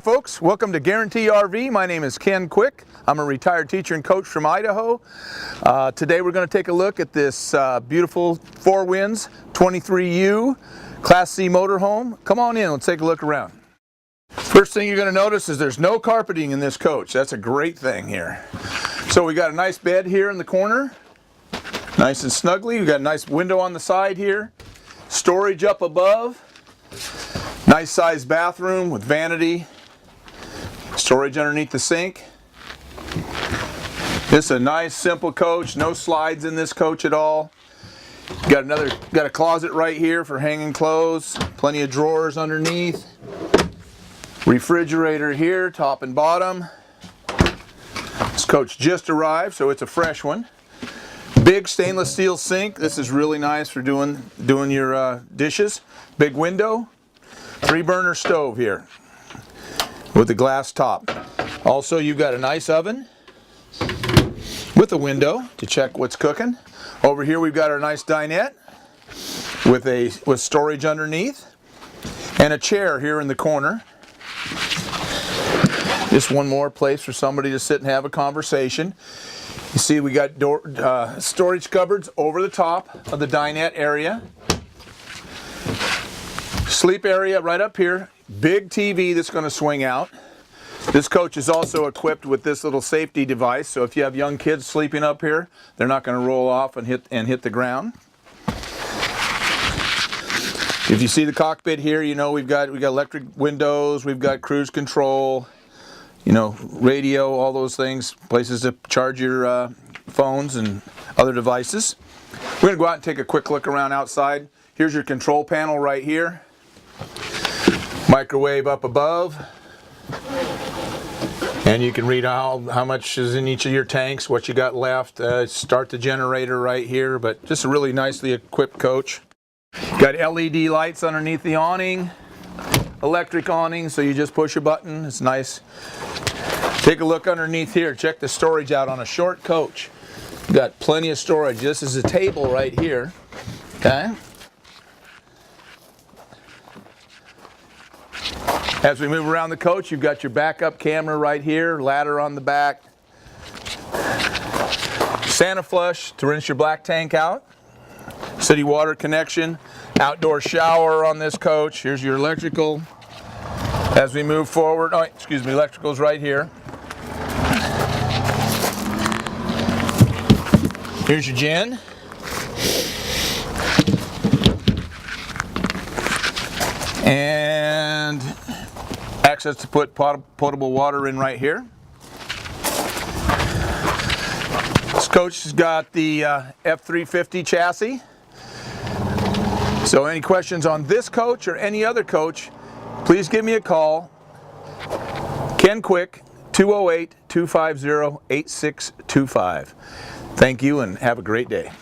Hi folks, welcome to Guarantee RV. My name is Ken Quick. I'm a retired teacher and coach from Idaho. Today we're going to take a look at this beautiful Four Winds 23U Class C motorhome. Come on in, let's take a look around. First thing you're going to notice is there's no carpeting in this coach. That's a great thing here. So we got a nice bed here in the corner, nice and snugly. We got a nice window on the side here, storage up above, nice sized bathroom with vanity, storage underneath the sink. This is a nice simple coach, no slides in this coach at all. Got a closet right here for hanging clothes, plenty of drawers underneath. Refrigerator here, top and bottom. This coach just arrived, so it's a fresh one. Big stainless steel sink. This is really nice for doing your dishes. Big window. 3-burner stove here with a glass top. Also, you've got a nice oven with a window to check what's cooking. Over here we've got our nice dinette with storage underneath and a chair here in the corner. Just one more place for somebody to sit and have a conversation. You see we got storage cupboards over the top of the dinette area. Sleep area right up here. Big TV that's going to swing out. This coach is also equipped with this little safety device, so if you have young kids sleeping up here, they're not going to roll off and hit the ground. If you see the cockpit here, you know we've got electric windows, we've got cruise control, you know, radio, all those things, places to charge your phones and other devices. We're going to go out and take a quick look around outside. Here's your control panel right here. Microwave up above. And you can read how much is in each of your tanks, what you got left. Start the generator right here, but just a really nicely equipped coach. Got LED lights underneath the awning. Electric awning, so you just push a button. It's nice. Take a look underneath here. Check the storage out on a short coach. Got plenty of storage. This is a table right here. Okay. As we move around the coach, you've got your backup camera right here, ladder on the back. Santa flush to rinse your black tank out. City water connection. Outdoor shower on this coach. Here's your electrical. As we move forward, electrical's right here. Here's your gen. And access to put potable water in right here. This coach has got the F350 chassis. So any questions on this coach or any other coach, please give me a call. Ken Quick, 208-250-8625. Thank you and have a great day.